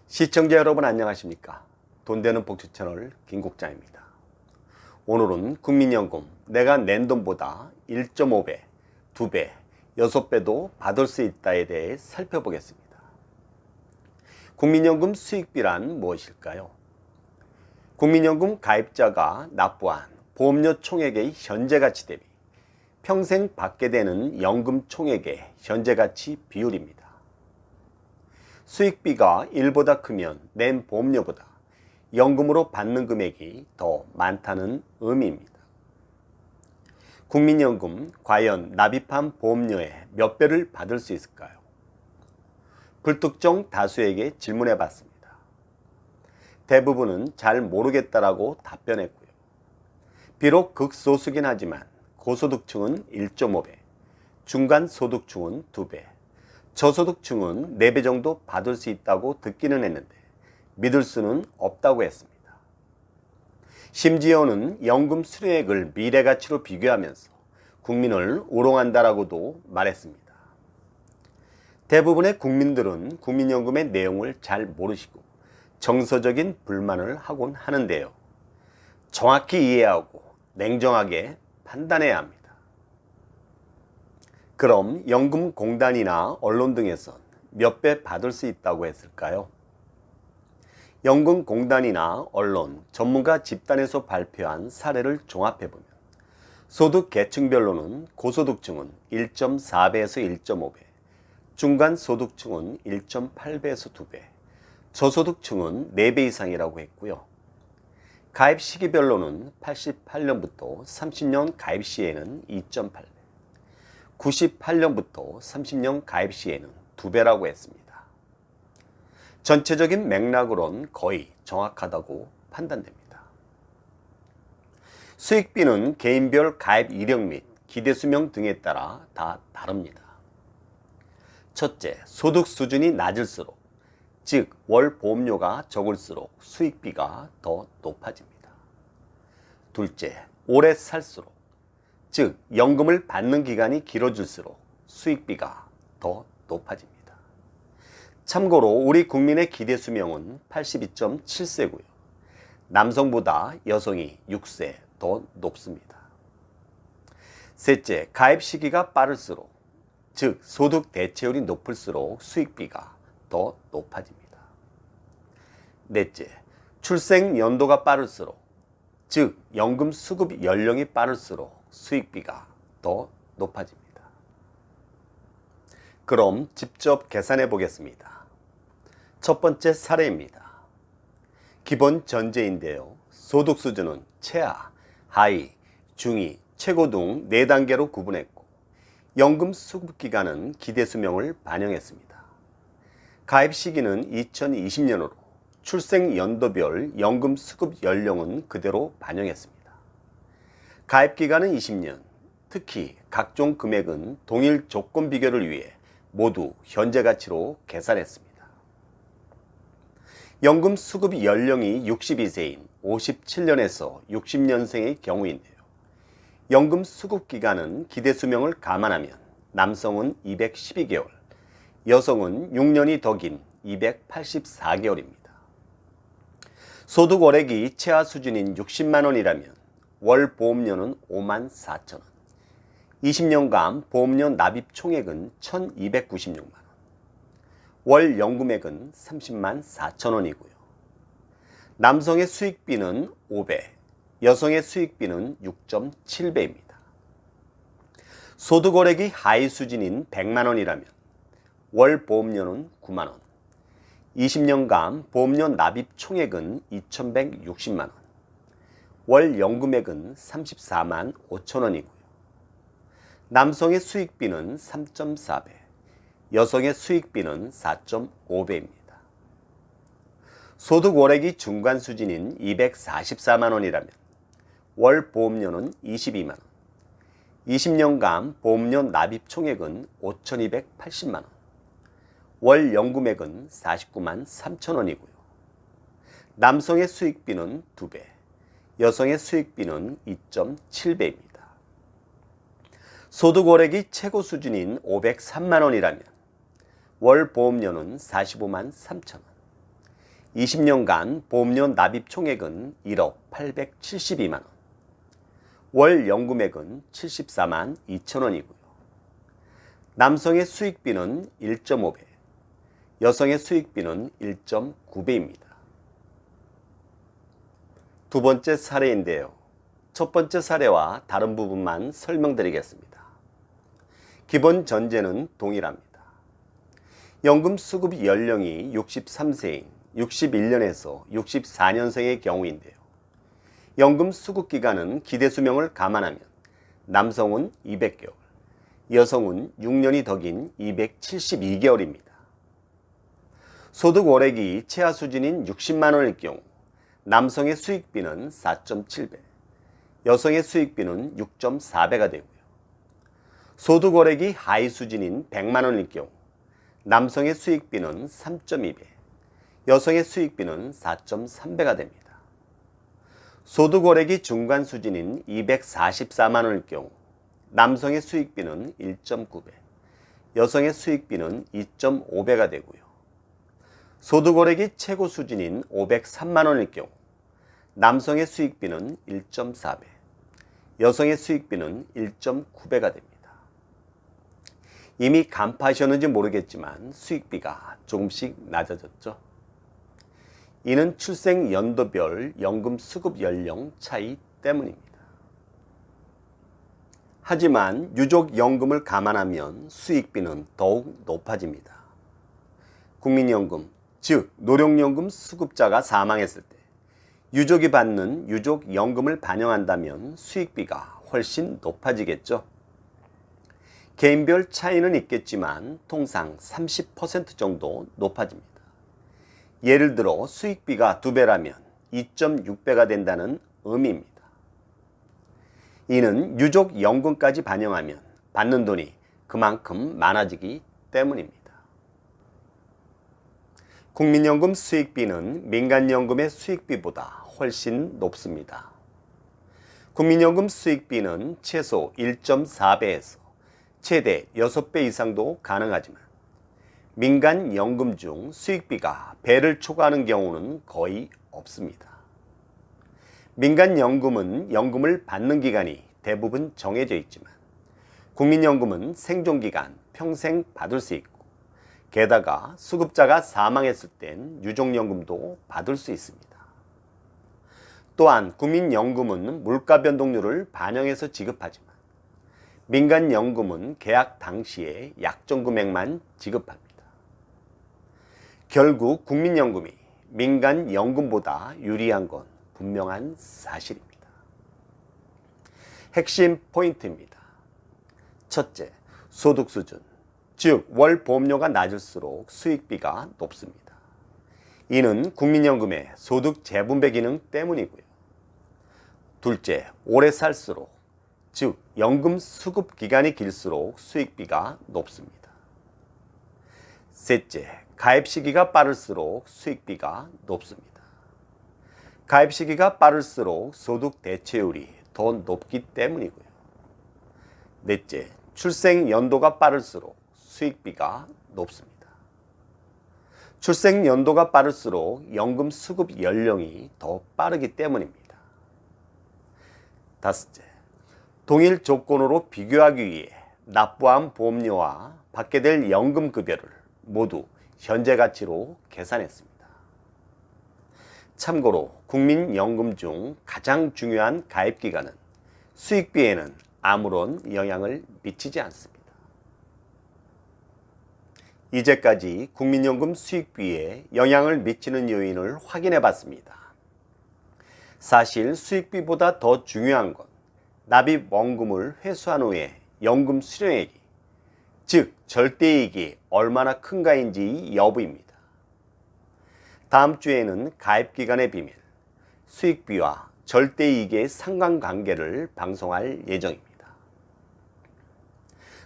시청자 여러분 안녕하십니까? 돈되는 복지 채널 김국장입니다. 오늘은 국민연금 내가 낸 돈보다 1.5배, 2배, 6배도 받을 수 있다에 대해 살펴보겠습니다. 국민연금 수익비란 무엇일까요? 국민연금 가입자가 납부한 보험료 총액의 현재가치 대비 평생 받게 되는 연금 총액의 현재가치 비율입니다. 수익비가 1보다 크면 낸 보험료보다 연금으로 받는 금액이 더 많다는 의미입니다. 국민연금 과연 납입한 보험료의 몇 배를 받을 수 있을까요? 불특정 다수에게 질문해 봤습니다. 대부분은 잘 모르겠다라고 답변했고요. 비록 극소수긴 하지만 고소득층은 1.5배, 중간소득층은 2배, 저소득층은 4배 정도 받을 수 있다고 듣기는 했는데 믿을 수는 없다고 했습니다. 심지어는 연금 수령액을 미래가치로 비교하면서 국민을 우롱한다라고도 말했습니다. 대부분의 국민들은 국민연금의 내용을 잘 모르시고 정서적인 불만을 하곤 하는데요. 정확히 이해하고 냉정하게 판단해야 합니다. 그럼 연금공단이나 언론 등에선 몇 배 받을 수 있다고 했을까요? 연금공단이나 언론, 전문가 집단에서 발표한 사례를 종합해보면 소득 계층별로는 고소득층은 1.4배에서 1.5배, 중간소득층은 1.8배에서 2배, 저소득층은 4배 이상이라고 했고요. 가입 시기별로는 88년부터 30년 가입 시에는 2.8배, 98년부터 30년 가입 시에는 2배라고 했습니다. 전체적인 맥락으론 거의 정확하다고 판단됩니다. 수익비는 개인별 가입 이력 및 기대수명 등에 따라 다 다릅니다. 첫째, 소득 수준이 낮을수록, 즉 월 보험료가 적을수록 수익비가 더 높아집니다. 둘째, 오래 살수록, 즉 연금을 받는 기간이 길어질수록 수익비가 더 높아집니다. 참고로 우리 국민의 기대 수명은 82.7세고요. 남성보다 여성이 6세 더 높습니다. 셋째, 가입 시기가 빠를수록, 즉 소득 대체율이 높을수록 수익비가 더 높아집니다. 넷째, 출생 연도가 빠를수록, 즉 연금 수급 연령이 빠를수록 수익비가 더 높아집니다. 그럼 직접 계산해 보겠습니다. 첫 번째 사례입니다. 기본 전제인데요. 소득 수준은 최하, 하위, 중위, 최고 등 4단계로 구분했고 연금 수급 기간은 기대 수명을 반영했습니다. 가입 시기는 2020년으로 출생 연도별 연금 수급 연령은 그대로 반영했습니다. 가입 기간은 20년, 특히 각종 금액은 동일 조건 비교를 위해 모두 현재 가치로 계산했습니다. 연금 수급 연령이 62세인 57년에서 60년생의 경우인데요. 연금 수급 기간은 기대 수명을 감안하면 남성은 212개월, 여성은 6년이 더 긴 284개월입니다. 소득 월액이 최하 수준인 60만 원이라면 월 보험료는 5만 4천 원, 20년간 보험료 납입 총액은 1296만 원, 월 연금액은 30만 4천 원이고요. 남성의 수익비는 5배, 여성의 수익비는 6.7배입니다. 소득 월액이 하위 수준인 100만 원이라면 월 보험료는 9만 원, 20년간 보험료 납입 총액은 2160만 원, 월 연금액은 34만 5천 원이고요. 남성의 수익비는 3.4배, 여성의 수익비는 4.5배입니다. 소득 월액이 중간 수준인 244만 원이라면 월 보험료는 22만 원, 20년간 보험료 납입 총액은 5,280만 원, 월 연금액은 49만 3천 원이고요. 남성의 수익비는 2배, 여성의 수익비는 2.7배입니다. 소득월액이 최고 수준인 503만 원이라면 월 보험료는 45만 3천 원. 20년간 보험료 납입 총액은 1억 872만 원. 월 연금액은 74만 2천 원이고요. 남성의 수익비는 1.5배, 여성의 수익비는 1.9배입니다. 두 번째 사례인데요. 첫 번째 사례와 다른 부분만 설명드리겠습니다. 기본 전제는 동일합니다. 연금 수급 연령이 63세인 61년에서 64년생의 경우인데요. 연금 수급 기간은 기대 수명을 감안하면 남성은 200개월, 여성은 6년이 더 긴 272개월입니다. 소득 월액이 최하 수준인 60만 원일 경우 남성의 수익비는 4.7배, 여성의 수익비는 6.4배가 되고요. 소득 월액이 하위 수준인 100만 원일 경우 남성의 수익비는 3.2배, 여성의 수익비는 4.3배가 됩니다. 소득 월액이 중간 수준인 244만 원일 경우 남성의 수익비는 1.9배, 여성의 수익비는 2.5배가 되고요. 소득 월액이 최고 수준인 503만 원일 경우 남성의 수익비는 1.4배, 여성의 수익비는 1.9배가 됩니다. 이미 간파하셨는지 모르겠지만 수익비가 조금씩 낮아졌죠. 이는 출생 연도별 연금 수급 연령 차이 때문입니다. 하지만 유족연금을 감안하면 수익비는 더욱 높아집니다. 국민연금, 즉 노령연금 수급자가 사망했을 때 유족이 받는 유족연금을 반영한다면 수익비가 훨씬 높아지겠죠. 개인별 차이는 있겠지만 통상 30% 정도 높아집니다. 예를 들어 수익비가 2배라면 2.6배가 된다는 의미입니다. 이는 유족연금까지 반영하면 받는 돈이 그만큼 많아지기 때문입니다. 국민연금 수익비는 민간연금의 수익비보다 훨씬 높습니다. 국민연금 수익비는 최소 1.4배에서 최대 6배 이상도 가능하지만 민간연금 중 수익비가 배를 초과하는 경우는 거의 없습니다. 민간연금은 연금을 받는 기간이 대부분 정해져 있지만 국민연금은 생존기간 평생 받을 수 있고 게다가 수급자가 사망했을 땐 유족연금도 받을 수 있습니다. 또한 국민연금은 물가 변동률을 반영해서 지급하지만 민간연금은 계약 당시에 약정 금액만 지급합니다. 결국 국민연금이 민간연금보다 유리한 건 분명한 사실입니다. 핵심 포인트입니다. 첫째, 소득 수준, 즉 월 보험료가 낮을수록 수익비가 높습니다. 이는 국민연금의 소득 재분배 기능 때문이고요. 둘째, 오래 살수록, 즉 연금 수급 기간이 길수록 수익비가 높습니다. 셋째, 가입 시기가 빠를수록 수익비가 높습니다. 가입 시기가 빠를수록 소득 대체율이 더 높기 때문이고요. 넷째, 출생 연도가 빠를수록 수익비가 높습니다. 출생 연도가 빠를수록 연금 수급 연령이 더 빠르기 때문입니다. 다섯째, 동일 조건으로 비교하기 위해 납부한 보험료와 받게 될 연금급여를 모두 현재 가치로 계산했습니다. 참고로 국민연금 중 가장 중요한 가입기간은 수익비에는 아무런 영향을 미치지 않습니다. 이제까지 국민연금 수익비에 영향을 미치는 요인을 확인해 봤습니다. 사실 수익비보다 더 중요한 건 납입 원금을 회수한 후에 연금 수령액이, 즉 절대이익이 얼마나 큰가인지 여부입니다. 다음 주에는 가입기간의 비밀, 수익비와 절대이익의 상관관계를 방송할 예정입니다.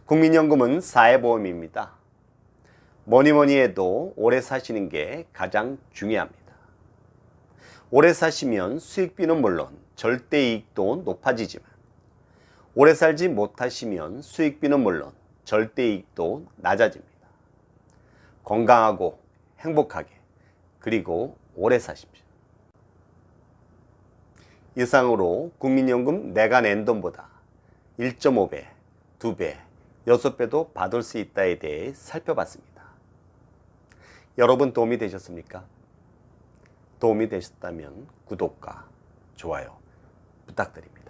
국민연금은 사회보험입니다. 뭐니뭐니 해도 오래 사시는 게 가장 중요합니다. 오래 사시면 수익비는 물론 절대이익도 높아지지만 오래 살지 못하시면 수익비는 물론 절대이익도 낮아집니다. 건강하고 행복하게 그리고 오래 사십시오. 이상으로 국민연금 내가 낸 돈보다 1.5배, 2배, 6배도 받을 수 있다에 대해 살펴봤습니다. 여러분 도움이 되셨습니까? 도움이 되셨다면 구독과 좋아요 부탁드립니다.